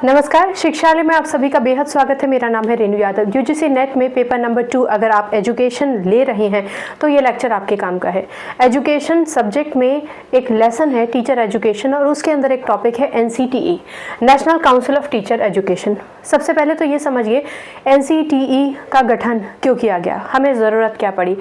नमस्कार, शिक्षालय में आप सभी का बेहद स्वागत है। मेरा नाम है रेणु यादव। यूजीसी नेट में पेपर नंबर 2 अगर आप एजुकेशन ले रहे हैं तो ये लेक्चर आपके काम का है। एजुकेशन सब्जेक्ट में एक लेसन है टीचर एजुकेशन और उसके अंदर एक टॉपिक है NCTE, national council of teacher education. सबसे पहले तो ये समझिए एनसीटीई का गठन क्यों किया गया, हमें ज़रूरत क्या पड़ी।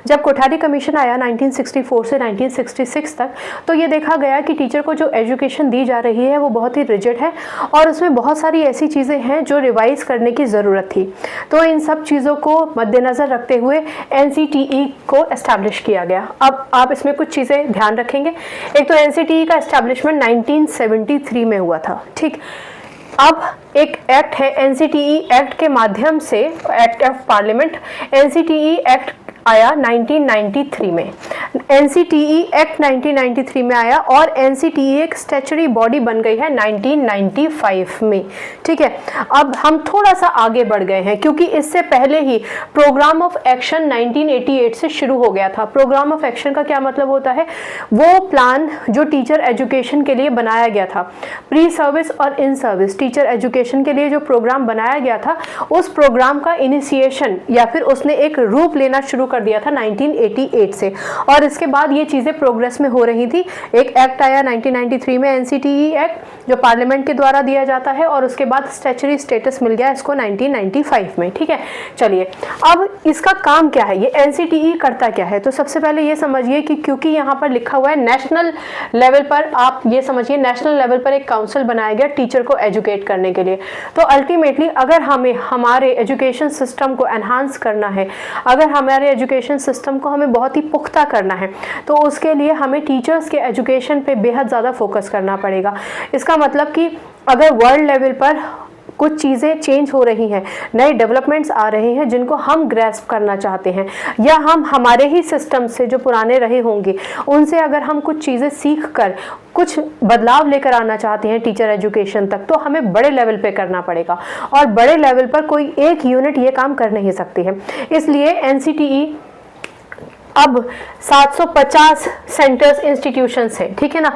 जब कोठारी कमीशन आया 1964 से 1966 तक तो ये देखा गया कि टीचर को जो एजुकेशन दी जा रही है वो बहुत ही रिजिड है और उसमें बहुत सारी ऐसी चीज़ें हैं जो रिवाइज करने की ज़रूरत थी। तो इन सब चीज़ों को मद्देनज़र रखते हुए एनसीटीई को एस्टैब्लिश किया गया। अब आप इसमें कुछ चीज़ें ध्यान रखेंगे। एक तो एनसीटीई का एस्टैब्लिशमेंट 1973 में हुआ था, ठीक। अब एक एक्ट है एनसीटीई एक्ट के माध्यम से, act of parliament, NCTE act आया 1993 में। एनसीटीई एक्ट 1993 में आया और एनसीटीई एक स्टैच्यूटरी बॉडी बन गई है 1995 में, ठीक है। अब हम थोड़ा सा आगे बढ़ गए हैं क्योंकि इससे पहले ही प्रोग्राम ऑफ एक्शन 1988 से शुरू हो गया था। प्रोग्राम ऑफ एक्शन का क्या मतलब होता है? वो प्लान जो टीचर एजुकेशन के लिए बनाया गया था, प्री सर्विस और इन सर्विस टीचर एजुकेशन के लिए जो प्रोग्राम बनाया गया था, उस प्रोग्राम का इनिशिएशन या फिर उसने एक रूप लेना शुरू कर दिया था 1988 से और इसके बाद ये चीज़ें प्रोग्रेस में हो रही थी। एक एक्ट आया 1993 में एनसीटीई एक्ट जो पार्लियामेंट के द्वारा दिया जाता है और उसके बाद स्टैच्यूटरी स्टेटस मिल गया इसको 1995 में, ठीक है। चलिए, अब इसका काम क्या है, ये एनसीटीई करता क्या है? तो सबसे पहले ये समझिए कि क्योंकि यहाँ पर लिखा हुआ है नेशनल लेवल पर, आप ये समझिए नेशनल लेवल पर एक काउंसिल बनाया गया टीचर को एजुकेट करने के लिए। तो अल्टीमेटली अगर हमें हमारे एजुकेशन सिस्टम को एनहांस करना है, अगर हमारे एजुकेशन सिस्टम को हमें बहुत ही पुख्ता करना है तो उसके लिए हमें टीचर्स के एजुकेशन पे बेहद ज़्यादा फोकस करना पड़ेगा। इसका मतलब कि अगर वर्ल्ड लेवल पर कुछ चीज़ें चेंज हो रही हैं, नए डेवलपमेंट्स आ रहे हैं जिनको हम ग्रैस्प करना चाहते हैं, या हम हमारे ही सिस्टम से जो पुराने रहे होंगे उनसे अगर हम कुछ चीज़ें सीख कर कुछ बदलाव लेकर आना चाहते हैं टीचर एजुकेशन तक, तो हमें बड़े लेवल पे करना पड़ेगा और बड़े लेवल पर कोई एक यूनिट ये काम कर नहीं सकती है। इसलिए एनसीटीई अब 750 सेंटर्स इंस्टीट्यूशंस है, ठीक है ना।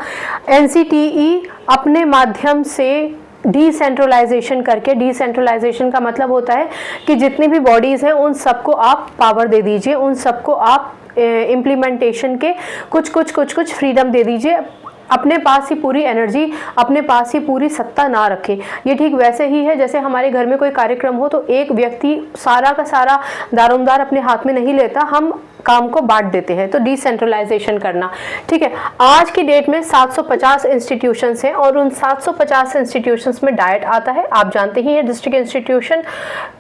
एनसीटीई अपने माध्यम से डिसेंट्रलाइजेशन करके, डिसेंट्रलाइजेशन का मतलब होता है कि जितनी भी बॉडीज़ हैं उन सबको आप पावर दे दीजिए, उन सबको आप इम्प्लीमेंटेशन के कुछ फ्रीडम दे दीजिए, अपने पास ही पूरी एनर्जी, अपने पास ही पूरी सत्ता ना रखें। ये ठीक वैसे ही है जैसे हमारे घर में कोई कार्यक्रम हो तो एक व्यक्ति सारा का सारा दारोमदार अपने हाथ में नहीं लेता, हम काम को बांट देते हैं, तो डिसेंट्रलाइजेशन करना, ठीक है। आज की डेट में 750 इंस्टीट्यूशंस हैं और उन 750 इंस्टीट्यूशंस में डाइट आता है, आप जानते ही हैं, district institution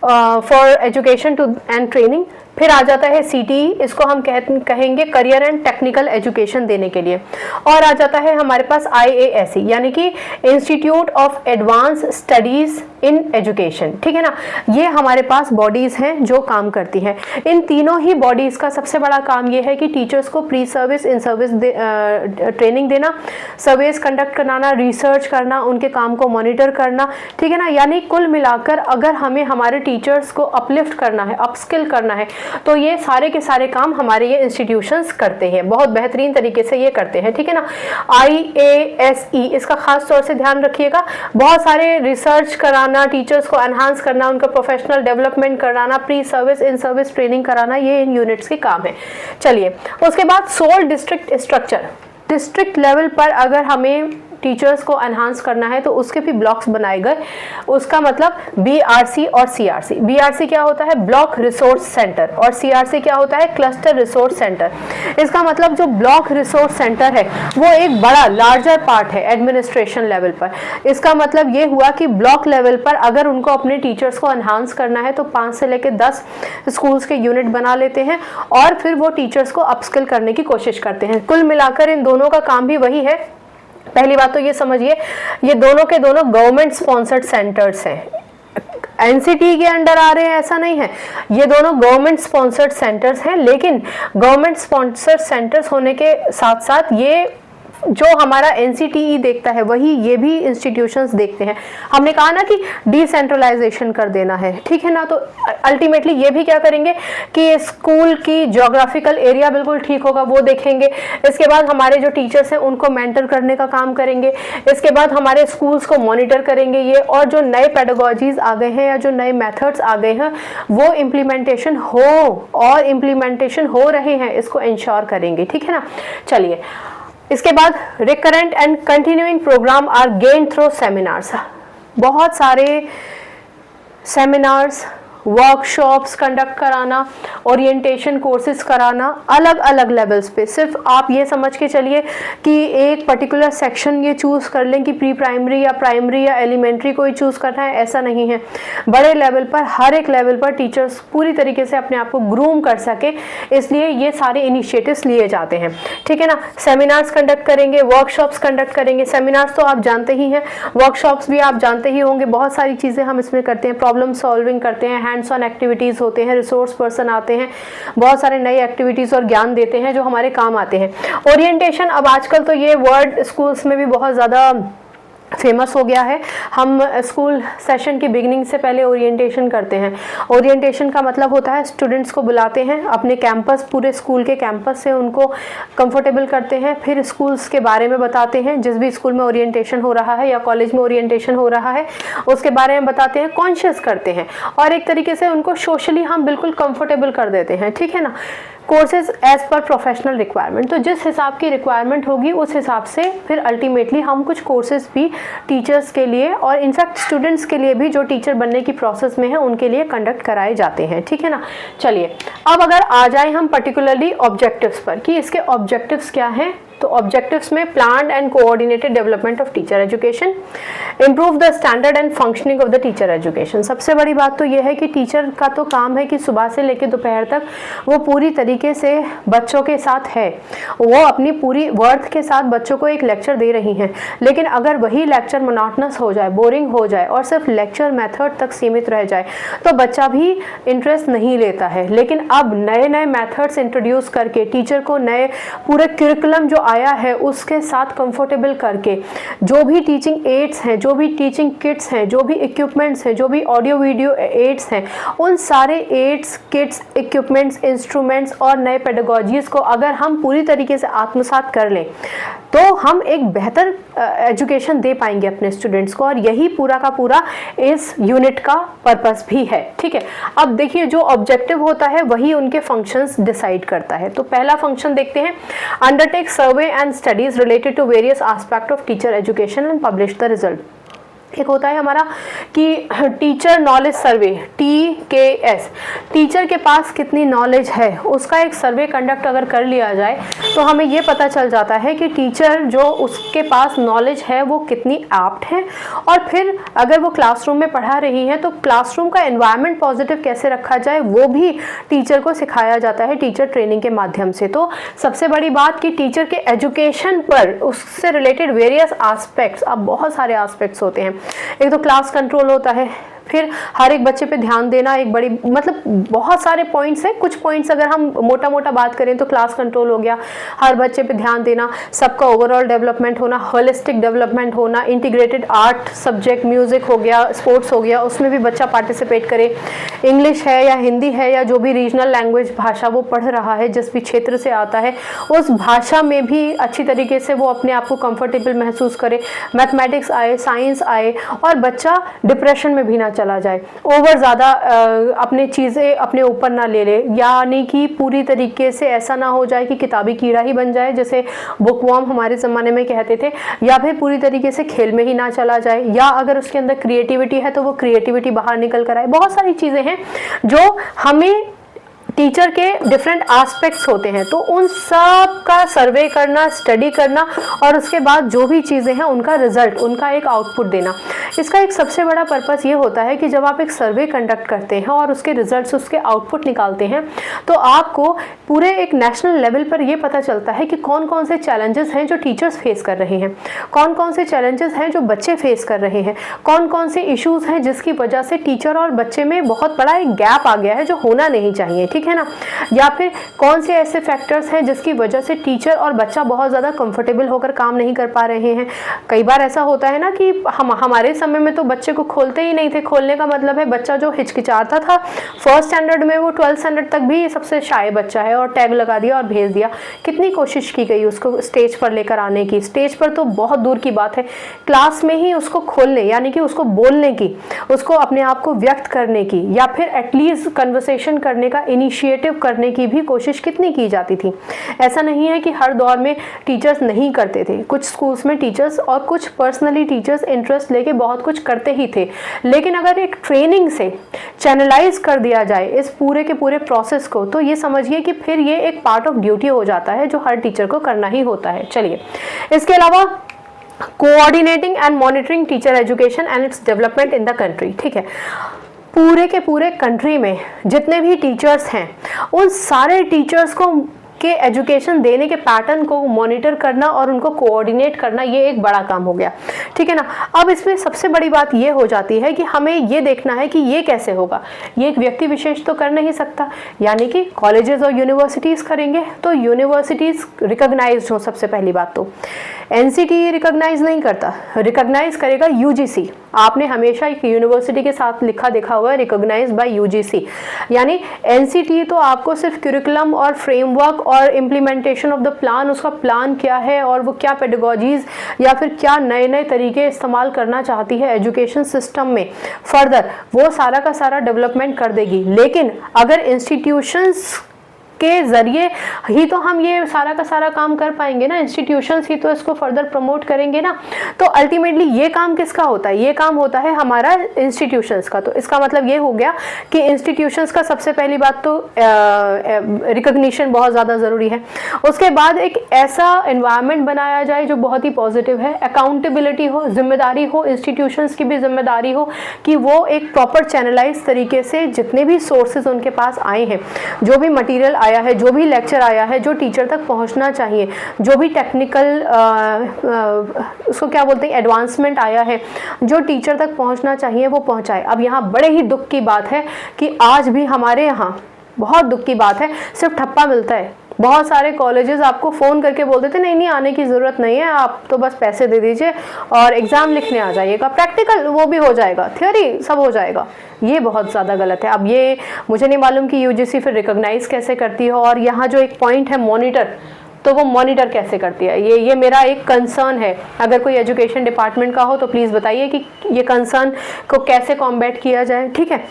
for education to and training. फिर आ जाता है सीटीई, इसको हम कहेंगे करियर एंड टेक्निकल एजुकेशन देने के लिए। और आ जाता है हमारे पास IASE यानी कि institute of advance studies in education, ठीक है ना। ये हमारे पास बॉडीज़ हैं जो काम करती हैं। इन तीनों ही बॉडीज़ का सबसे बड़ा काम ये है कि टीचर्स को pre service, in service training देना, सर्वेस कंडक्ट कराना, रिसर्च करना, उनके काम को मॉनिटर करना, ठीक है ना। यानी कुल मिलाकर अगर हमें हमारे टीचर्स को अपलिफ्ट करना है, अपस्किल करना है, तो ये सारे के सारे काम हमारे ये इंस्टीट्यूशंस करते हैं, बहुत बेहतरीन तरीके से ये करते हैं, ठीक है ना। IASE इसका खास तौर से ध्यान रखिएगा। बहुत सारे रिसर्च कराना, टीचर्स को एनहांस करना, उनका प्रोफेशनल डेवलपमेंट कराना, pre service, in service training कराना, ये इन यूनिट्स के काम है। चलिए, उसके बाद 16 डिस्ट्रिक्ट स्ट्रक्चर, डिस्ट्रिक्ट लेवल पर अगर हमें टीचर्स को एनहांस करना है तो उसके भी ब्लॉक्स बनाए गए। उसका मतलब BRC और CRC। BRC क्या होता है? ब्लॉक रिसोर्स सेंटर, और CRC क्या होता है? Cluster resource centre. इसका मतलब जो ब्लॉक रिसोर्स सेंटर है वो एक बड़ा लार्जर पार्ट है एडमिनिस्ट्रेशन लेवल पर। इसका मतलब ये हुआ कि ब्लॉक लेवल पर अगर उनको अपने टीचर्स को एनहांस करना है तो 5 से लेकर 10 स्कूल्स के यूनिट बना लेते हैं और फिर वो टीचर्स को अपस्किल करने की कोशिश करते हैं। कुल मिलाकर इन दोनों का काम भी वही है। पहली बात तो ये समझिए, ये दोनों के दोनों गवर्नमेंट स्पॉन्सर्ड सेंटर्स हैं, एनसीटी के अंडर आ रहे हैं ऐसा नहीं है, ये दोनों गवर्नमेंट स्पॉन्सर्ड सेंटर्स हैं। लेकिन गवर्नमेंट स्पॉन्सर्ड सेंटर्स होने के साथ साथ ये जो हमारा NCTE देखता है वही ये भी इंस्टीट्यूशंस देखते हैं। हमने कहा ना कि डिसेंट्रलाइजेशन कर देना है, ठीक है ना। तो अल्टीमेटली ये भी क्या करेंगे कि स्कूल की ज्योग्राफिकल एरिया बिल्कुल ठीक होगा, वो देखेंगे। इसके बाद हमारे जो टीचर्स हैं उनको मेंटर करने का काम करेंगे। इसके बाद हमारे स्कूल्स को मॉनिटर करेंगे ये, और जो नए पेडागोजीज आ गए हैं या जो नए मेथड्स आ गए हैं वो इम्प्लीमेंटेशन हो रहे हैं, इसको इंश्योर करेंगे, ठीक है ना। चलिए, इसके बाद recurrent and continuing program are gain through seminars. बहुत सारे सेमिनार्स, वर्कशॉप्स कंडक्ट कराना, ओरिएंटेशन कोर्सेज कराना अलग अलग लेवल्स पे। सिर्फ आप ये समझ के चलिए कि एक पर्टिकुलर सेक्शन ये चूज़ कर लें कि प्री प्राइमरी या प्राइमरी या एलिमेंट्री को ही चूज़ करना है, ऐसा नहीं है। बड़े लेवल पर, हर एक लेवल पर टीचर्स पूरी तरीके से अपने आप को ग्रूम कर सके, इसलिए ये सारे इनिशिएटिव्स लिए जाते हैं, ठीक है ना। सेमिनार्स कंडक्ट करेंगे, वर्कशॉप्स कंडक्ट करेंगे। सेमिनार्स तो आप जानते ही हैं, वर्कशॉप्स भी आप जानते ही होंगे। बहुत सारी चीज़ें हम इसमें करते हैं, प्रॉब्लम सॉल्विंग करते हैं, हैंड्स ऑन एक्टिविटीज़ होते हैं, रिसोर्स पर्सन आते हैं, बहुत सारे नई एक्टिविटीज़ और ज्ञान देते हैं जो हमारे काम आते हैं। ओरिएंटेशन, अब आजकल तो ये वर्ड स्कूल्स में भी बहुत ज़्यादा फेमस हो गया है। हम स्कूल सेशन की बिगिनिंग से पहले ओरिएंटेशन करते हैं। ओरिएंटेशन का मतलब होता है स्टूडेंट्स को बुलाते हैं अपने कैंपस, पूरे स्कूल के कैंपस से उनको कंफर्टेबल करते हैं, फिर स्कूल्स के बारे में बताते हैं, जिस भी स्कूल में ओरिएंटेशन हो रहा है या कॉलेज में ओरिएंटेशन हो रहा है उसके बारे में बताते हैं, कॉन्शियस करते हैं, और एक तरीके से उनको सोशली हम बिल्कुल कंफर्टेबल कर देते हैं, ठीक है ना। Courses as per professional requirement, तो जिस हिसाब की रिक्वायरमेंट होगी उस हिसाब से फिर अल्टीमेटली हम कुछ कोर्सेज भी टीचर्स के लिए और इनफैक्ट स्टूडेंट्स के लिए भी जो टीचर बनने की प्रोसेस में है उनके लिए कंडक्ट कराए जाते हैं, ठीक है ना। चलिए, अब अगर आ जाए हम पर्टिकुलरली ऑब्जेक्टिव्स पर कि इसके ऑब्जेक्टिव्स क्या हैं, तो ऑब्जेक्टिव्स में planned and coordinated development of teacher education, improve the standard and functioning of the teacher education. सबसे बड़ी बात तो यह है कि टीचर का तो काम है कि सुबह से लेकर दोपहर तक वो पूरी तरीके से बच्चों के साथ है, वो अपनी पूरी वर्थ के साथ बच्चों को एक लेक्चर दे रही हैं। लेकिन अगर वही लेक्चर मोनोटोनस हो जाए, बोरिंग हो जाए और सिर्फ लेक्चर मेथड तक सीमित रह जाए तो बच्चा भी इंटरेस्ट नहीं लेता है। लेकिन अब नए नए मेथड्स इंट्रोड्यूस करके टीचर को नए पूरे करिकुलम जो आया है उसके साथ कंफर्टेबल करके, जो भी टीचिंग एड्स हैं, जो भी टीचिंग किट्स हैं, जो भी इक्विपमेंट्स हैं, जो भी ऑडियो वीडियो एड्स हैं, उन सारे एड्स, किट्स, इक्विपमेंट्स, इंस्ट्रूमेंट्स और नए पेडागोजीज को अगर हम पूरी तरीके से आत्मसात कर लें तो हम एक बेहतर एजुकेशन दे पाएंगे अपने स्टूडेंट्स को, और यही पूरा का पूरा इस यूनिट का पर्पस भी है, ठीक है। अब देखिए, जो ऑब्जेक्टिव होता है वही उनके फंक्शंस डिसाइड करता है। तो पहला फंक्शन देखते हैं, undertake survey and studies related to various aspects of teacher education and publish the result। एक होता है हमारा कि टीचर नॉलेज सर्वे, TKS, टीचर के पास कितनी नॉलेज है उसका एक सर्वे कंडक्ट अगर कर लिया जाए तो हमें ये पता चल जाता है कि टीचर जो उसके पास नॉलेज है वो कितनी एप्ट है, और फिर अगर वो क्लासरूम में पढ़ा रही है तो क्लासरूम का एनवायरनमेंट पॉजिटिव कैसे रखा जाए वो भी टीचर को सिखाया जाता है टीचर ट्रेनिंग के माध्यम से। तो सबसे बड़ी बात कि टीचर के एजुकेशन पर उससे रिलेटेड वेरियस एस्पेक्ट्स, अब बहुत सारे एस्पेक्ट्स होते हैं। एक तो क्लास कंट्रोल होता है, फिर हर एक बच्चे पे ध्यान देना, एक बड़ी मतलब बहुत सारे पॉइंट्स हैं। कुछ पॉइंट्स अगर हम मोटा मोटा बात करें तो क्लास कंट्रोल हो गया, हर बच्चे पे ध्यान देना, सबका ओवरऑल डेवलपमेंट होना, होलिस्टिक डेवलपमेंट होना, इंटीग्रेटेड आर्ट सब्जेक्ट, म्यूजिक हो गया, स्पोर्ट्स हो गया, उसमें भी बच्चा पार्टिसिपेट करे, इंग्लिश है या हिंदी है या जो भी रीजनल लैंग्वेज भाषा वो पढ़ रहा है, जिस भी क्षेत्र से आता है उस भाषा में भी अच्छी तरीके से वो अपने आप को कंफर्टेबल महसूस करे, मैथमेटिक्स आए, साइंस आए, और बच्चा डिप्रेशन में भी ना चला जाए, ओवर ज़्यादा अपने चीज़ें अपने ऊपर ना ले ले, यानी कि पूरी तरीके से ऐसा ना हो जाए कि किताबी कीड़ा ही बन जाए जैसे बुकवर्म हमारे ज़माने में कहते थे, या फिर पूरी तरीके से खेल में ही ना चला जाए, या अगर उसके अंदर क्रिएटिविटी है तो वो क्रिएटिविटी बाहर निकल कर आए। बहुत सारी चीज़ें हैं जो हमें टीचर के डिफरेंट एस्पेक्ट्स होते हैं, तो उन सब का सर्वे करना, स्टडी करना, और उसके बाद जो भी चीज़ें हैं उनका रिजल्ट, उनका एक आउटपुट देना। इसका एक सबसे बड़ा पर्पस ये होता है कि जब आप एक सर्वे कंडक्ट करते हैं और उसके रिजल्ट्स, उसके आउटपुट निकालते हैं तो आपको पूरे एक नेशनल लेवल पर ये पता चलता है कि कौन कौन से चैलेंजेस हैं जो टीचर्स फेस कर रहे हैं, कौन कौन से चैलेंजेस हैं जो बच्चे फेस कर रहे हैं, कौन कौन से इश्यूज़ हैं जिसकी वजह से टीचर और बच्चे में बहुत बड़ा एक गैप आ गया है जो होना नहीं चाहिए, ठीक ठीक है ना, या फिर कौन से ऐसे फैक्टर्स हैं जिसकी वजह से टीचर और बच्चा बहुत ज़्यादा कंफर्टेबल होकर काम नहीं कर पा रहे हैं। कई बार ऐसा होता है ना कि हमारे समय में तो बच्चे को खोलते ही नहीं थे। खोलने का मतलब है बच्चा जो हिचकिचाता था फर्स्ट स्टैंडर्ड में, वो 12th स्टैंडर्ड तक भी सबसे शाय बच्चा है, और टैग लगा दिया और भेज दिया। कितनी कोशिश की गई उसको स्टेज पर लेकर आने की, स्टेज पर तो बहुत दूर की बात है, क्लास में ही उसको खोलने यानी कि उसको बोलने की, उसको अपने आप को व्यक्त करने की, या फिर एटलीस्ट कन्वर्सेशन करने का इनिशिएटिव करने की भी कोशिश कितनी की जाती थी। ऐसा नहीं है कि हर दौर में टीचर्स नहीं करते थे, कुछ स्कूल्स में टीचर्स और कुछ पर्सनली टीचर्स इंटरेस्ट लेके बहुत कुछ करते ही थे। लेकिन अगर एक ट्रेनिंग से चैनलाइज कर दिया जाए इस पूरे के पूरे प्रोसेस को, तो ये समझिए कि फिर ये एक पार्ट ऑफ ड्यूटी हो जाता है जो हर टीचर को करना ही होता है। चलिए, इसके अलावा coordinating and monitoring teacher education and its development in the country. ठीक है, पूरे के पूरे कंट्री में जितने भी टीचर्स हैं उन सारे टीचर्स को के एजुकेशन देने के पैटर्न को मॉनिटर करना और उनको कोऑर्डिनेट करना, ये एक बड़ा काम हो गया। ठीक है ना। अब इसमें सबसे बड़ी बात ये हो जाती है कि हमें ये देखना है कि ये कैसे होगा। ये एक व्यक्ति विशेष तो कर नहीं सकता, यानी कि कॉलेजेस और यूनिवर्सिटीज़ करेंगे। तो यूनिवर्सिटीज़ रिकॉग्नाइज्ड हो, सबसे पहली बात तो एनसीटीई रिकॉग्नाइज नहीं करता, रिकॉग्नाइज करेगा यूजीसी। आपने हमेशा एक यूनिवर्सिटी के साथ लिखा देखा हुआ है रिकॉग्नाइज बाय यूजीसी, यानी एनसीटीई तो आपको सिर्फ करिकुलम और फ्रेमवर्क और इम्प्लीमेंटेशन ऑफ द प्लान, उसका प्लान क्या है और वो क्या पेडागोजीज या फिर क्या नए नए तरीके इस्तेमाल करना चाहती है एजुकेशन सिस्टम में फर्दर, वो सारा का सारा डेवलपमेंट कर देगी। लेकिन अगर इंस्टीट्यूशंस के जरिए ही तो हम ये सारा का सारा काम कर पाएंगे ना, इंस्टीट्यूशंस ही तो इसको फर्दर प्रमोट करेंगे ना। तो अल्टीमेटली ये काम किसका होता है? ये काम होता है हमारा इंस्टीट्यूशंस का। तो इसका मतलब ये हो गया कि इंस्टीट्यूशंस का सबसे पहली बात तो रिकॉग्निशन बहुत ज़्यादा ज़रूरी है। उसके बाद एक ऐसा एनवायरनमेंट बनाया जाए जो बहुत ही पॉजिटिव है, अकाउंटेबिलिटी हो, जिम्मेदारी हो, इंस्टीट्यूशंस की भी जिम्मेदारी हो कि वो एक प्रॉपर चैनलाइज तरीके से जितने भी सोर्सेज उनके पास आए हैं, जो भी मटीरियल आया है, जो भी लेक्चर आया है, जो टीचर तक पहुंचना चाहिए, जो भी टेक्निकल उसको क्या बोलते हैं एडवांसमेंट आया है, जो टीचर तक पहुंचना चाहिए वो पहुंचाए। अब यहाँ बड़े ही दुख की बात है कि आज भी हमारे यहाँ बहुत दुख की बात है, सिर्फ ठप्पा मिलता है। बहुत सारे कॉलेजेस आपको फ़ोन करके बोल देते नहीं नहीं आने की ज़रूरत नहीं है, आप तो बस पैसे दे दीजिए और एग्ज़ाम लिखने आ जाइएगा, प्रैक्टिकल वो भी हो जाएगा, थ्योरी सब हो जाएगा। ये बहुत ज़्यादा गलत है। अब ये मुझे नहीं मालूम कि यूजीसी फिर रिकॉग्नाइज कैसे करती है, और यहाँ जो एक पॉइंट है मॉनिटर, तो वो मॉनिटर कैसे करती है, ये मेरा एक कंसर्न है। अगर कोई एजुकेशन डिपार्टमेंट का हो तो प्लीज़ बताइए कि ये कंसर्न को कैसे कॉम्बैट किया जाए। ठीक है,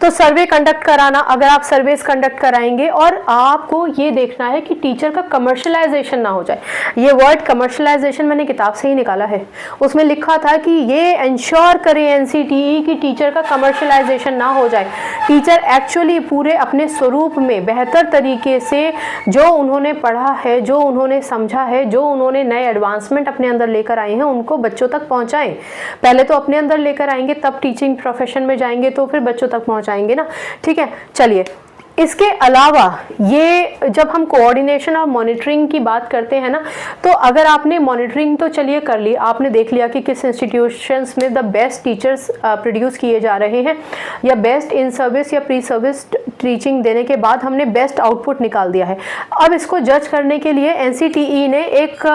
तो सर्वे कंडक्ट कराना, अगर आप सर्वेस कंडक्ट कराएंगे और आपको ये देखना है कि टीचर का कमर्शलाइजेशन ना हो जाए। ये वर्ड कमर्शलाइजेशन मैंने किताब से ही निकाला है, उसमें लिखा था कि ये इंश्योर करें एनसीटीई कि टीचर का कमर्शलाइजेशन ना हो जाए। टीचर एक्चुअली पूरे अपने स्वरूप में बेहतर तरीके से जो उन्होंने पढ़ा है, जो उन्होंने समझा है, जो उन्होंने नए एडवांसमेंट अपने अंदर लेकर आए हैं, उनको बच्चों तक पहुँचाएँ। पहले तो अपने अंदर लेकर आएंगे, तब टीचिंग प्रोफेशन में जाएंगे, तो फिर बच्चों तक पहुंचाएंगे ना। ठीक है, चलिए इसके अलावा ये जब हम कोऑर्डिनेशन और मॉनिटरिंग की बात करते हैं ना, तो अगर आपने मॉनिटरिंग तो चलिए कर ली, आपने देख लिया कि किस इंस्टीट्यूशंस में द बेस्ट टीचर्स प्रोड्यूस किए जा रहे हैं, या बेस्ट इन सर्विस या प्री सर्विस टीचिंग देने के बाद हमने बेस्ट आउटपुट निकाल दिया है। अब इसको जज करने के लिए एनसीटीई ने एक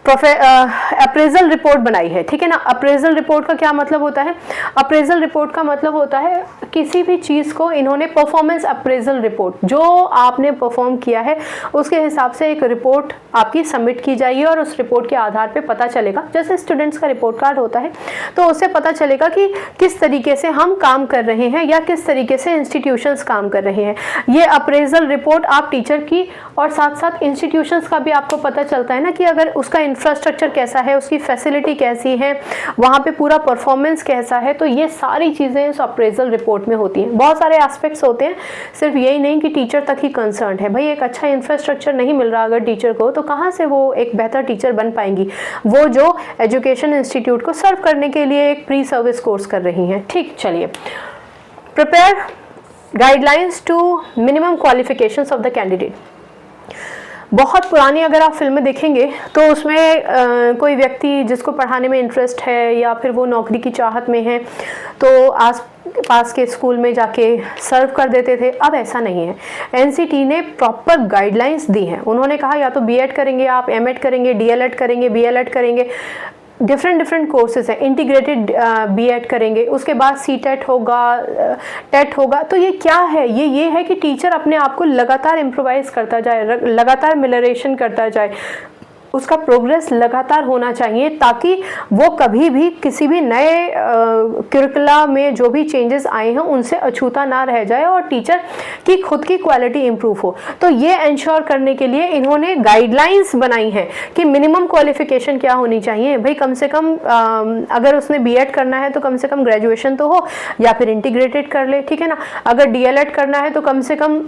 अप्रेजल रिपोर्ट बनाई है। ठीक है ना। अप्रेजल रिपोर्ट का क्या मतलब होता है? अप्रेजल रिपोर्ट का मतलब होता है किसी भी चीज़ को इन्होंने परफॉर्मेंस अप्रेजल रिपोर्ट, जो आपने परफॉर्म किया है उसके हिसाब से एक रिपोर्ट आपकी सबमिट की जाएगी, और उस रिपोर्ट के आधार पे पता चलेगा, जैसे स्टूडेंट्स का रिपोर्ट कार्ड होता है, तो उससे पता चलेगा कि किस तरीके से हम काम कर रहे हैं या किस तरीके से इंस्टीट्यूशंस काम कर रहे हैं। ये अप्रेजल रिपोर्ट आप टीचर की और साथ साथ इंस्टीट्यूशंस का भी आपको पता चलता है ना कि अगर उसका इंफ्रास्ट्रक्चर कैसा है, उसकी फैसिलिटी कैसी है, वहाँ पे पूरा परफॉर्मेंस कैसा है, तो ये सारी चीज़ें इस अप्रेजल रिपोर्ट में होती हैं। बहुत सारे एस्पेक्ट्स होते हैं, सिर्फ यही नहीं कि टीचर तक ही कंसर्न है। भाई एक अच्छा इंफ्रास्ट्रक्चर नहीं मिल रहा अगर टीचर को, तो कहाँ से वो एक बेहतर टीचर बन पाएंगी, वो जो एजुकेशन इंस्टीट्यूट को सर्व करने के लिए एक प्री सर्विस कोर्स कर रही हैं। ठीक, चलिए prepare guidelines to minimum qualifications of the candidate. बहुत पुरानी अगर आप फिल्में देखेंगे तो उसमें कोई व्यक्ति जिसको पढ़ाने में इंटरेस्ट है या फिर वो नौकरी की चाहत में है, तो पास के स्कूल में जाके सर्व कर देते थे, अब ऐसा नहीं है। एनसीटी ने प्रॉपर गाइडलाइंस दी हैं। उन्होंने कहा या तो बीएड करेंगे आप, एमएड करेंगे, डीएलएड करेंगे, बीएलएड करेंगे, डिफरेंट कोर्सेज हैं, इंटीग्रेटेड बीएड करेंगे, उसके बाद सीटेट होगा, टेट होगा। तो ये क्या है, ये है कि टीचर अपने आप को लगातार इम्प्रोवाइज करता जाए, लगातार मिलरेशन करता जाए, उसका प्रोग्रेस लगातार होना चाहिए, ताकि वो कभी भी किसी भी नए करिकुला में जो भी चेंजेस आए हैं उनसे अछूता ना रह जाए और टीचर की खुद की क्वालिटी इंप्रूव हो। तो ये इंश्योर करने के लिए इन्होंने गाइडलाइंस बनाई हैं कि मिनिमम क्वालिफिकेशन क्या होनी चाहिए। भाई कम से कम अगर उसने बीएड करना है तो कम से कम ग्रेजुएशन तो हो, या फिर इंटीग्रेटेड कर ले, ठीक है ना। अगर डीएलएड करना है तो कम से कम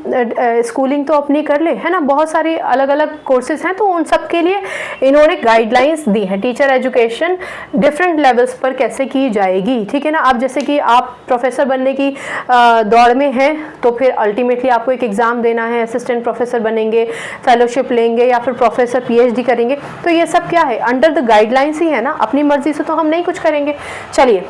स्कूलिंग तो अपनी कर ले, है ना। बहुत सारी अलग अलग कोर्सेज हैं, तो उन सब के लिए इन्होंने गाइडलाइंस दी है। टीचर एजुकेशन डिफरेंट लेवल्स पर कैसे की जाएगी, ठीक है ना। अब जैसे कि आप प्रोफेसर बनने की दौड़ में हैं, तो फिर अल्टीमेटली आपको एक एग्जाम देना है, असिस्टेंट प्रोफेसर बनेंगे, फेलोशिप लेंगे, या फिर प्रोफेसर पीएचडी करेंगे। तो ये सब क्या है, अंडर द गाइडलाइंस ही है ना, अपनी मर्जी से तो हम नहीं कुछ करेंगे। चलिए,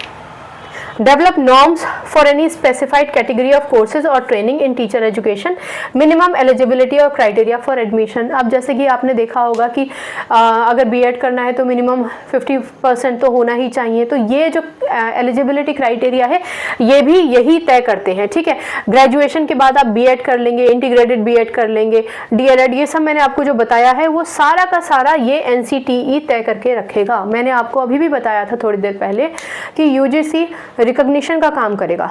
develop norms for any specified category of courses or training in teacher education, minimum eligibility और criteria for admission। अब जैसे कि आपने देखा होगा कि अगर बीएड करना है तो मिनिमम 50% तो होना ही चाहिए। तो ये जो एलिजिबिलिटी क्राइटेरिया है ये भी यही तय करते हैं, ठीक है। ग्रेजुएशन के बाद आप बीएड कर लेंगे, इंटीग्रेटेड बीएड कर लेंगे, डीएलएड, ये सब मैंने आपको जो बताया है वो सारा का सारा ये एनसीटीई तय करके रखेगा। मैंने आपको अभी भी बताया था थोड़ी देर पहले कि यूजीसी रिकॉग्निशन का काम करेगा,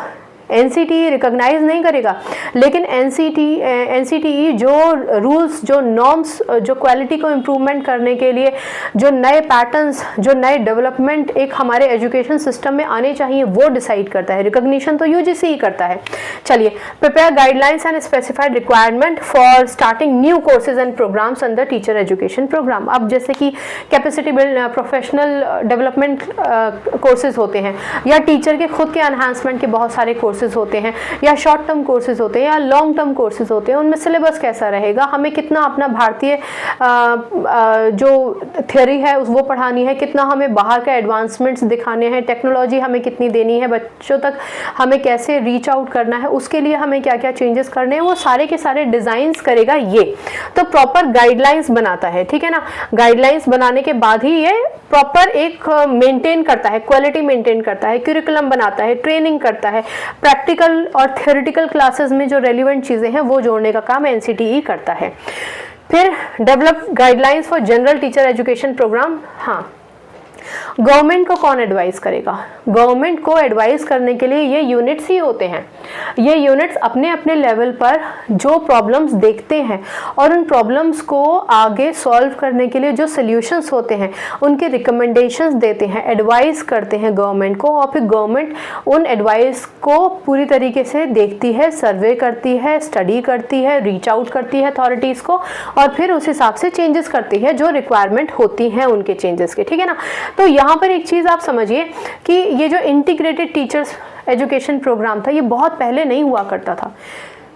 एनसीटीई रिकॉग्नाइज नहीं करेगा, लेकिन एनसीटीई जो रूल्स, जो नॉर्म्स, जो क्वालिटी को इम्प्रूवमेंट करने के लिए जो नए पैटर्न्स, जो नए डेवलपमेंट एक हमारे एजुकेशन सिस्टम में आने चाहिए वो डिसाइड करता है। रिकॉग्निशन तो यूजीसी ही करता है। चलिए, prepare guidelines and specified requirement for starting new courses and programs under teacher education program. अब जैसे कि capacity build, professional development courses होते हैं, या टीचर के खुद के एनहांसमेंट के बहुत सारे कोर्सेज होते हैं, या शॉर्ट टर्म कोर्सेज होते हैं, या लॉन्ग टर्म कोर्सेज होते हैं। उनमें सिलेबस कैसा रहेगा, हमें कितना अपना भारतीय जो थ्योरी है वो पढ़ानी है, कितना हमें बाहर का एडवांसमेंट्स दिखाने हैं, टेक्नोलॉजी हमें कितनी देनी है, बच्चों तक हमें कैसे रीच आउट करना है, उसके लिए हमें क्या क्या चेंजेस करने हैं, वो सारे के सारे डिजाइंस करेगा ये। तो प्रॉपर गाइडलाइंस बनाता है, ठीक है ना। गाइडलाइंस बनाने के बाद ही ये प्रॉपर एक मेंटेन करता है, क्वालिटी मेंटेन करता है, करिकुलम बनाता है, ट्रेनिंग करता है, प्रैक्टिकल और थ्योरेटिकल क्लासेस में जो रेलिवेंट चीजें हैं वो जोड़ने का काम एनसीटीई करता है। फिर develop guidelines for general teacher education program. हाँ, गवर्नमेंट को कौन एडवाइस करेगा, गवर्नमेंट को एडवाइस करने के लिए ये यूनिट्स ही होते हैं। ये यूनिट्स अपने अपने लेवल पर जो प्रॉब्लम्स देखते हैं और उन प्रॉब्लम्स को आगे सॉल्व करने के लिए जो सॉल्यूशंस होते हैं उनके रिकमेंडेशंस देते हैं, एडवाइस करते हैं गवर्नमेंट को, और फिर गवर्नमेंट उन एडवाइस को पूरी तरीके से देखती है, सर्वे करती है, स्टडी करती है, रीच आउट करती है अथॉरिटीज़ को, और फिर उस हिसाब से चेंजेस करती है जो रिक्वायरमेंट होती हैं उनके चेंजेस के, ठीक है ना। तो यहाँ पर एक चीज़ आप समझिए कि ये जो इंटीग्रेटेड टीचर्स एजुकेशन प्रोग्राम था ये बहुत पहले नहीं हुआ करता था।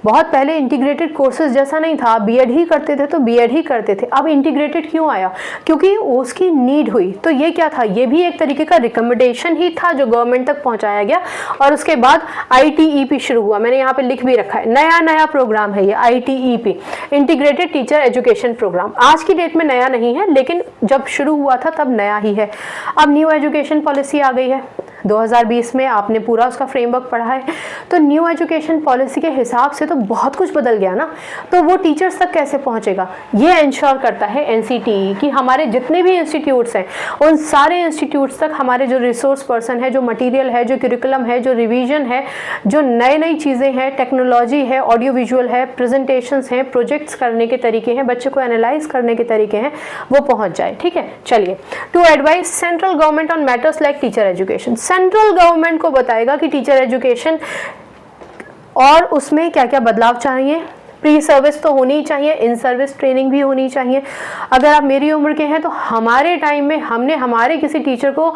बहुत पहले इंटीग्रेटेड कोर्सेज जैसा नहीं था, बीएड ही करते थे तो बीएड ही करते थे। अब इंटीग्रेटेड क्यों आया, क्योंकि उसकी नीड हुई। तो ये क्या था, ये भी एक तरीके का रिकमेंडेशन ही था जो गवर्नमेंट तक पहुंचाया गया, और उसके बाद आईटीईपी शुरू हुआ। मैंने यहाँ पे लिख भी रखा है, नया प्रोग्राम है ये ITEP, integrated teacher education program. आज की डेट में नया नहीं है, लेकिन जब शुरू हुआ था तब नया ही है। अब न्यू एजुकेशन पॉलिसी आ गई है 2020 में, आपने पूरा उसका फ्रेमवर्क पढ़ा है। तो न्यू एजुकेशन पॉलिसी के हिसाब से तो बहुत कुछ बदल गया ना, तो वो टीचर्स तक कैसे पहुंचेगा, ये इंश्योर करता है एनसीटीई कि हमारे जितने भी इंस्टीट्यूट्स हैं उन सारे इंस्टीट्यूट्स तक हमारे जो रिसोर्स पर्सन है, जो मटेरियल है, जो करिकुलम है, जो रिवीजन है, जो नई चीज़ें हैं, टेक्नोलॉजी है, ऑडियो विजुअल है, प्रेजेंटेशंस हैं, प्रोजेक्ट्स करने के तरीके हैं, बच्चों को एनालाइज करने के तरीके हैं, वो पहुँच जाए, ठीक है। चलिए, to advise central government on matters like teacher education. Central government को बताएगा कि टीचर एजुकेशन और उसमें क्या क्या बदलाव चाहिए, प्री सर्विस तो होनी ही चाहिए, इन सर्विस ट्रेनिंग भी होनी चाहिए। अगर आप मेरी उम्र के हैं तो हमारे टाइम में हमने हमारे किसी टीचर को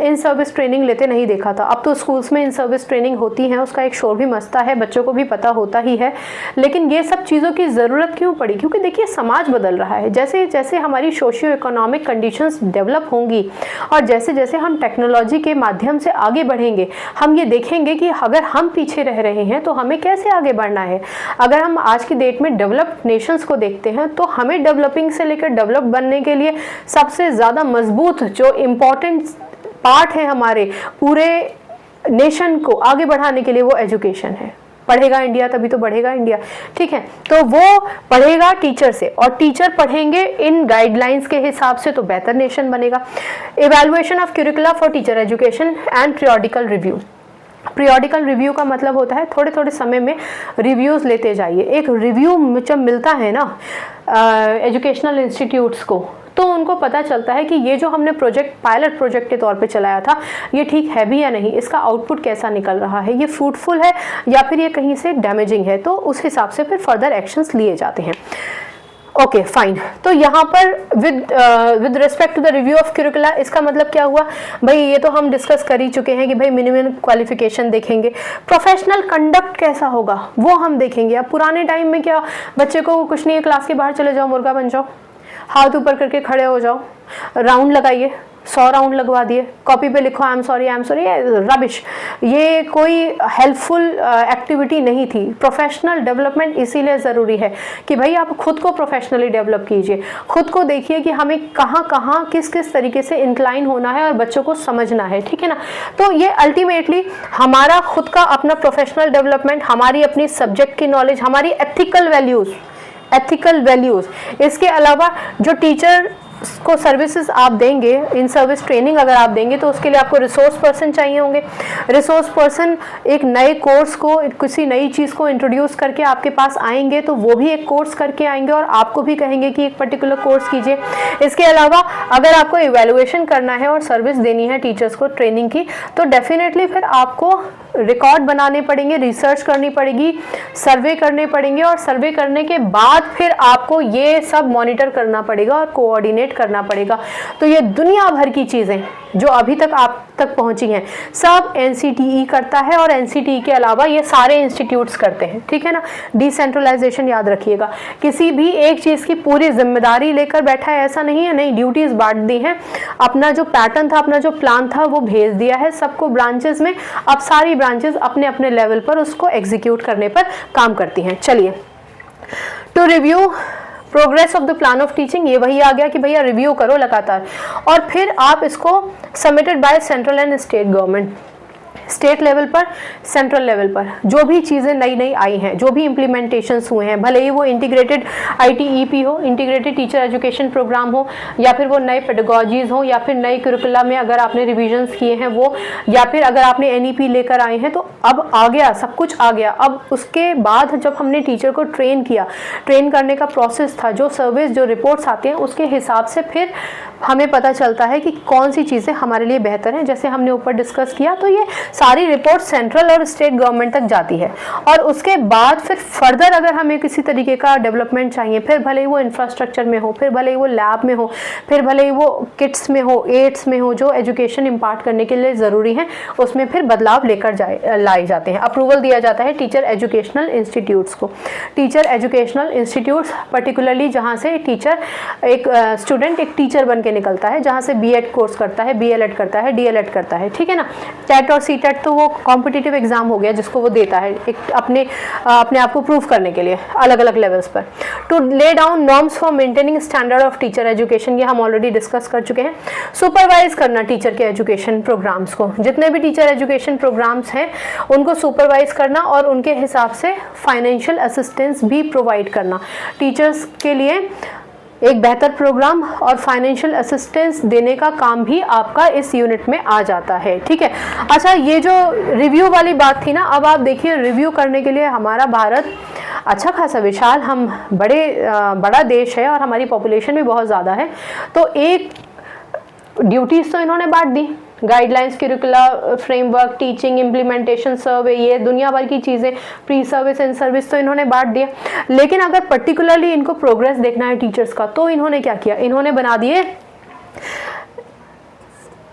इन सर्विस ट्रेनिंग लेते नहीं देखा था। अब तो स्कूल्स में इन सर्विस ट्रेनिंग होती है, उसका एक शोर भी मचता है, बच्चों को भी पता होता ही है। लेकिन ये सब चीज़ों की ज़रूरत क्यों पड़ी? क्योंकि देखिए समाज बदल रहा है, जैसे जैसे हमारी सोशियो इकोनॉमिक कंडीशंस डेवलप होंगी और जैसे जैसे हम टेक्नोलॉजी के माध्यम से आगे बढ़ेंगे, हम ये देखेंगे कि अगर हम पीछे रह रहे हैं तो हमें कैसे आगे बढ़ना है। अगर हम आज की डेट में डेवलप्ड नेशंस को देखते हैं तो हमें डेवलपिंग से लेकर डेवलप बनने के लिए सबसे ज़्यादा मजबूत जो इम्पोर्टेंट पार्ट है हमारे पूरे नेशन को आगे बढ़ाने के लिए, वो एजुकेशन है। पढ़ेगा इंडिया तभी तो बढ़ेगा इंडिया, ठीक है। तो वो पढ़ेगा टीचर से, और टीचर पढ़ेंगे इन गाइडलाइंस के हिसाब से तो बेहतर नेशन बनेगा। Evaluation of करिकुला for teacher education and periodical review. Periodical review का मतलब होता है थोड़े थोड़े समय में रिव्यूज़ लेते जाइए। एक रिव्यू जब मिलता है ना एजुकेशनल इंस्टीट्यूट्स को, तो उनको पता चलता है कि ये जो हमने प्रोजेक्ट पायलट प्रोजेक्ट के तौर पे चलाया था, ये ठीक है भी या नहीं, इसका आउटपुट कैसा निकल रहा है, ये फ्रूटफुल है या फिर ये कहीं से डैमेजिंग है। तो उस हिसाब से फिर फर्दर एक्शंस लिए जाते हैं। Okay fine. तो यहाँ पर with respect to the review of curricula, इसका मतलब क्या हुआ भाई, ये तो हम डिस्कस कर ही चुके हैं कि भाई मिनिमम क्वालिफिकेशन देखेंगे, प्रोफेशनल कंडक्ट कैसा होगा वो हम देखेंगे। अब पुराने टाइम में क्या, बच्चे को कुछ नहीं है, क्लास के बाहर चले जाओ, मुर्गा बन जाओ, हाथ ऊपर करके खड़े हो जाओ, राउंड लगाइए, 100 राउंड लगवा दिए, कॉपी पे लिखो आई एम सॉरी, रबिश। ये कोई हेल्पफुल एक्टिविटी नहीं थी। प्रोफेशनल डेवलपमेंट इसीलिए ज़रूरी है कि भाई आप खुद को प्रोफेशनली डेवलप कीजिए, खुद को देखिए कि हमें कहाँ कहाँ किस किस तरीके से इंक्लाइन होना है और बच्चों को समझना है, ठीक है ना। तो ये अल्टीमेटली हमारा खुद का अपना प्रोफेशनल डेवलपमेंट, हमारी अपनी सब्जेक्ट की नॉलेज, हमारी एथिकल वैल्यूज़, इसके अलावा जो टीचर को सर्विसेज आप देंगे, इन सर्विस ट्रेनिंग अगर आप देंगे तो उसके लिए आपको रिसोर्स पर्सन चाहिए होंगे। रिसोर्स पर्सन एक नए कोर्स को, किसी नई चीज़ को इंट्रोड्यूस करके आपके पास आएंगे, तो वो भी एक कोर्स करके आएंगे और आपको भी कहेंगे कि एक पर्टिकुलर कोर्स कीजिए। इसके अलावा अगर आपको इवैल्यूएशन करना है और सर्विस देनी है टीचर्स को ट्रेनिंग की, तो डेफिनेटली फिर आपको रिकॉर्ड बनाने पड़ेंगे, रिसर्च करनी पड़ेगी, सर्वे करने पड़ेंगे, और सर्वे करने के बाद फिर आपको ये सब मॉनिटर करना पड़ेगा और कोऑर्डिनेट करना पड़ेगा। तो ये दुनिया भर की चीज़ें जो अभी तक आप तक पहुंची हैं, सब एनसीटीई करता है, और एनसीटीई के अलावा ये सारे इंस्टीट्यूट्स करते हैं, ठीक है ना। डिसेंट्रलाइजेशन याद रखिएगा, किसी भी एक चीज़ की पूरी जिम्मेदारी लेकर बैठा है ऐसा नहीं है, नहीं, ड्यूटीज़ बांट दी हैं, अपना जो पैटर्न था, अपना जो प्लान था वो भेज दिया है सबको ब्रांचेस में। अब सारी ब्रांचेस अपने अपने लेवल पर उसको एग्जीक्यूट करने पर काम करती हैं। चलिए, to review progress of the plan of teaching, ये वही आ गया कि भैया रिव्यू करो लगातार, और फिर आप इसको submitted by central and state government, state level पर, सेंट्रल लेवल पर जो भी चीज़ें नई नई आई हैं, जो भी इम्प्लीमेंटेशंस हुए हैं, भले ही वो इंटीग्रेटेड ITEP हो, इंटीग्रेटेड टीचर एजुकेशन प्रोग्राम हो, या फिर वो नए पेडागॉजीज हो, या फिर नए करिकुला में अगर आपने रिविजन्स किए हैं वो, या फिर अगर आपने NEP लेकर आए हैं, तो अब आ गया, सब कुछ आ गया। अब उसके बाद जब हमने टीचर को ट्रेन किया, ट्रेन करने का प्रोसेस था, जो सर्विस, जो रिपोर्ट्स आते हैं, उसके हिसाब से फिर हमें पता चलता है कि कौन सी चीज़ें हमारे लिए बेहतर हैं, जैसे हमने ऊपर डिस्कस किया। तो ये सारी रिपोर्ट सेंट्रल और स्टेट गवर्नमेंट तक जाती है, और उसके बाद फिर फर्दर अगर हमें किसी तरीके का डेवलपमेंट चाहिए, फिर भले ही वो इंफ्रास्ट्रक्चर में हो, फिर भले ही वो लैब में हो, फिर भले ही वो किट्स में हो, एड्स में हो, जो एजुकेशन इम्पार्ट करने के लिए ज़रूरी है, उसमें फिर बदलाव लेकर लाए जाते हैं। अप्रूवल दिया जाता है टीचर एजुकेशनल इंस्टीट्यूट्स को। टीचर एजुकेशनल इंस्टीट्यूट्स पर्टिकुलरली जहाँ से टीचर, एक स्टूडेंट एक टीचर बन के निकलता है, जहाँ से B.Ed कोर्स करता है, BLED करता है, DLED करता है, ठीक है ना। टेट और CTET तो वो कॉम्पिटिटिव एग्जाम हो गया जिसको वो देता है एक अपने आप को प्रूव करने के लिए अलग अलग लेवल्स पर। To lay down norms for maintaining standard of teacher education, ये हम ऑलरेडी डिस्कस कर चुके हैं। सुपरवाइज करना टीचर के एजुकेशन प्रोग्राम्स को, जितने भी टीचर एजुकेशन प्रोग्राम्स हैं उनको सुपरवाइज करना, और उनके हिसाब से फाइनेंशियल असिस्टेंस भी प्रोवाइड करना। टीचर्स के लिए एक बेहतर प्रोग्राम और फाइनेंशियल असिस्टेंस देने का काम भी आपका इस यूनिट में आ जाता है, ठीक है। अच्छा, ये जो रिव्यू वाली बात थी ना, अब आप देखिए रिव्यू करने के लिए हमारा भारत अच्छा खासा विशाल, हम बड़ा देश है और हमारी पॉपुलेशन भी बहुत ज़्यादा है। तो एक ड्यूटीज तो इन्होंने बांट दी, guidelines, curricula, framework, teaching, implementation, survey, ये दुनिया भर की चीज़ें, प्री सर्विस, इन सर्विस, तो इन्होंने बांट दिया। लेकिन अगर पर्टिकुलरली इनको प्रोग्रेस देखना है टीचर्स का, तो इन्होंने क्या किया, इन्होंने बना दिए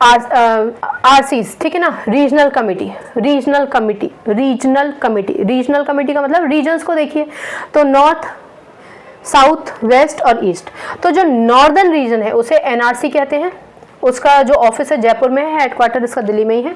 आरसीज, ठीक है ना, रीजनल कमिटी। रीजनल कमिटी का मतलब रीजन्स को देखिए, तो नॉर्थ, साउथ, वेस्ट और ईस्ट। तो जो नॉर्दर्न रीजन है उसे एनआरसी कहते हैं, उसका जो ऑफिस है जयपुर में है, हेडक्वार्टर इसका दिल्ली में ही है।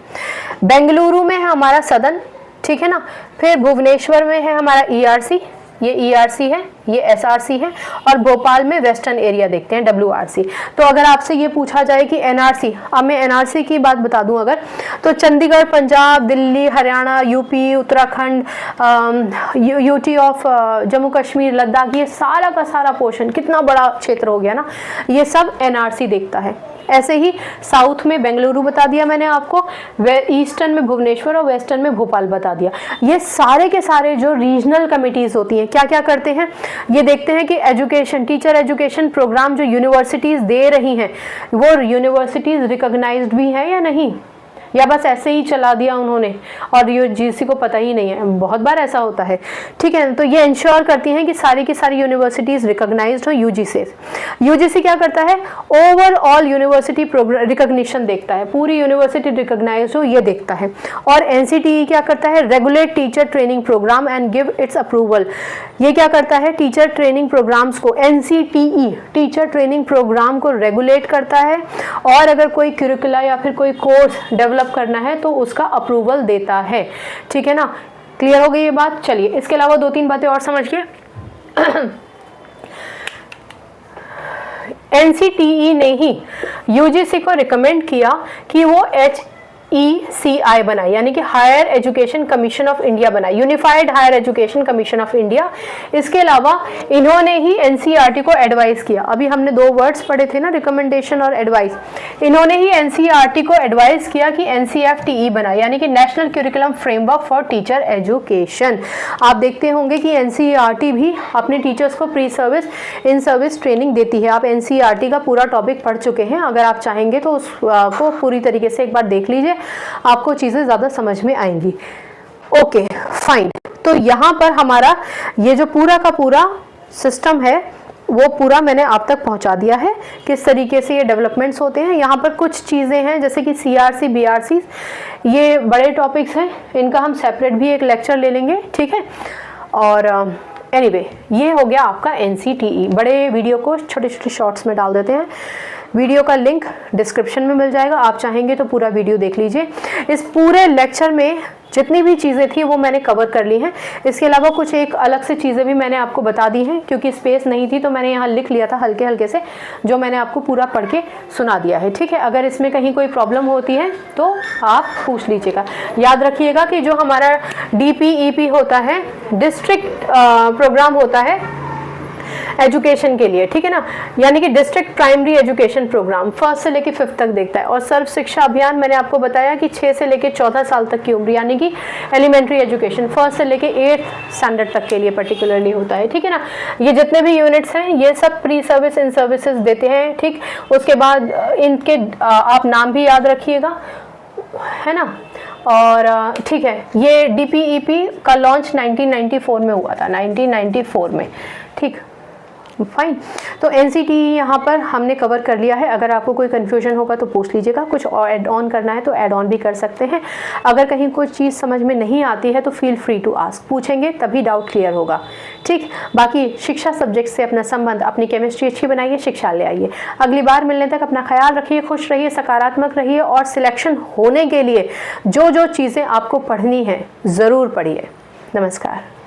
बेंगलुरु में है हमारा सदर्न, ठीक है ना। फिर भुवनेश्वर में है हमारा ईआरसी, ये ईआरसी है, ये एसआरसी है, और भोपाल में वेस्टर्न एरिया देखते हैं, डब्ल्यूआरसी। तो अगर आपसे ये पूछा जाए कि एनआरसी, अब मैं एनआरसी की बात बता दूं अगर, तो Chandigarh, Punjab, Delhi, Haryana, UP, Uttarakhand, UT of Jammu Kashmir, Ladakh, ये सारा का सारा पोर्शन, कितना बड़ा क्षेत्र हो गया ना, ये सब एनआरसी देखता है। ऐसे ही साउथ में बेंगलुरु बता दिया मैंने आपको, ईस्टर्न में भुवनेश्वर और वेस्टर्न में भोपाल बता दिया। ये सारे के सारे जो रीजनल कमिटीज होती हैं, क्या क्या करते हैं, ये देखते हैं कि एजुकेशन, टीचर एजुकेशन प्रोग्राम जो यूनिवर्सिटीज दे रही हैं, वो यूनिवर्सिटीज रिकॉग्नाइज्ड भी है या नहीं, या बस ऐसे ही चला दिया उन्होंने और यूजीसी को पता ही नहीं है। बहुत बार ऐसा होता है, ठीक है। तो ये इंश्योर करती हैं कि सारी की सारी यूनिवर्सिटीज रिकॉग्नाइज्ड हो यूजीसी। यूजीसी क्या करता है, ओवरऑल यूनिवर्सिटी रिकॉग्निशन देखता है, पूरी यूनिवर्सिटी रिकॉग्नाइज्ड हो ये देखता है। और एनसीटीई क्या करता है, regulate teacher training program and give its approval. ये क्या करता है, टीचर ट्रेनिंग प्रोग्राम्स को, एनसीटीई टीचर ट्रेनिंग प्रोग्राम को रेगुलेट करता है, और अगर कोई करिकुला या फिर कोई कोर्स डेवलप करना है तो उसका अप्रूवल देता है, ठीक है ना। क्लियर हो गई ये बात। चलिए इसके अलावा दो तीन बातें और समझिए। एनसीटीई ने ही यूजीसी को रिकमेंड किया कि वो HECI बनाए, यानी कि higher education commission of India बनाए, unified higher education commission of India. इसके अलावा इन्होंने ही एनसीईआरटी को एडवाइस किया। अभी हमने दो वर्ड्स पढ़े थे ना, रिकमेंडेशन और एडवाइस। इन्होंने ही एनसीईआरटी को एडवाइस किया कि NCFTE बनाए, यानी कि national curriculum framework for teacher education. आप देखते होंगे कि एनसीईआरटी भी अपने टीचर्स को pre service, in service training देती है। आप एनसीईआरटी का पूरा टॉपिक पढ़ चुके हैं, अगर आप चाहेंगे तो उसको पूरी तरीके से एक बार देख लीजिए, आपको चीजें ज्यादा समझ में आएंगी। Okay fine. तो यहां पर हमारा ये जो पूरा का पूरा सिस्टम है वो पूरा मैंने आप तक पहुंचा दिया है, किस तरीके से ये डेवलपमेंट्स होते हैं। यहाँ पर कुछ चीज़ें हैं जैसे कि CRC, BRC, ये बड़े टॉपिक्स हैं, इनका हम सेपरेट भी एक लेक्चर ले लेंगे, ठीक है। और एनीवे ये हो गया आपका NCTE। बड़े वीडियो को छोटे छोटे शॉर्ट्स में डाल देते हैं। वीडियो का लिंक डिस्क्रिप्शन में मिल जाएगा, आप चाहेंगे तो पूरा वीडियो देख लीजिए। इस पूरे लेक्चर में जितनी भी चीज़ें थी वो मैंने कवर कर ली हैं। इसके अलावा कुछ एक अलग से चीज़ें भी मैंने आपको बता दी हैं, क्योंकि स्पेस नहीं थी तो मैंने यहाँ लिख लिया था हल्के हल्के से, जो मैंने आपको पूरा पढ़ के सुना दिया है, ठीक है। अगर इसमें कहीं कोई प्रॉब्लम होती है तो आप पूछ लीजिएगा। याद रखिएगा कि जो हमारा DPEP होता है, डिस्ट्रिक्ट प्रोग्राम होता है एजुकेशन के लिए, ठीक है ना, यानी कि district primary education programme 1st से लेके 5th तक देखता है। और सर्व शिक्षा अभियान मैंने आपको बताया कि 6 से लेके 14 साल तक की उम्र, यानी कि एलिमेंट्री एजुकेशन 1st से लेके 8th स्टैंडर्ड तक के लिए पर्टिकुलरली होता है, ठीक है ना। ये जितने भी यूनिट्स हैं ये सब प्री सर्विस, इन सर्विसेज देते हैं, ठीक। उसके बाद इनके आप नाम भी याद रखिएगा, है ना। और ठीक है, ये DPEP का लॉन्च 1994 में हुआ था, 1994 में, ठीक, फाइन। तो NCTE यहाँ पर हमने कवर कर लिया है। अगर आपको कोई कन्फ्यूजन होगा तो पूछ लीजिएगा, कुछ और ऐड ऑन करना है तो ऐड ऑन भी कर सकते हैं। अगर कहीं कोई चीज़ समझ में नहीं आती है तो फील फ्री टू आस्क, पूछेंगे तभी डाउट क्लियर होगा, ठीक। बाकी शिक्षा सब्जेक्ट से अपना संबंध, अपनी केमिस्ट्री अच्छी बनाइए, शिक्षा ले आइए। अगली बार मिलने तक अपना ख्याल रखिए, खुश रहिए, सकारात्मक रहिए, और सिलेक्शन होने के लिए जो जो चीज़ें आपको पढ़नी है ज़रूर पढ़िए। नमस्कार।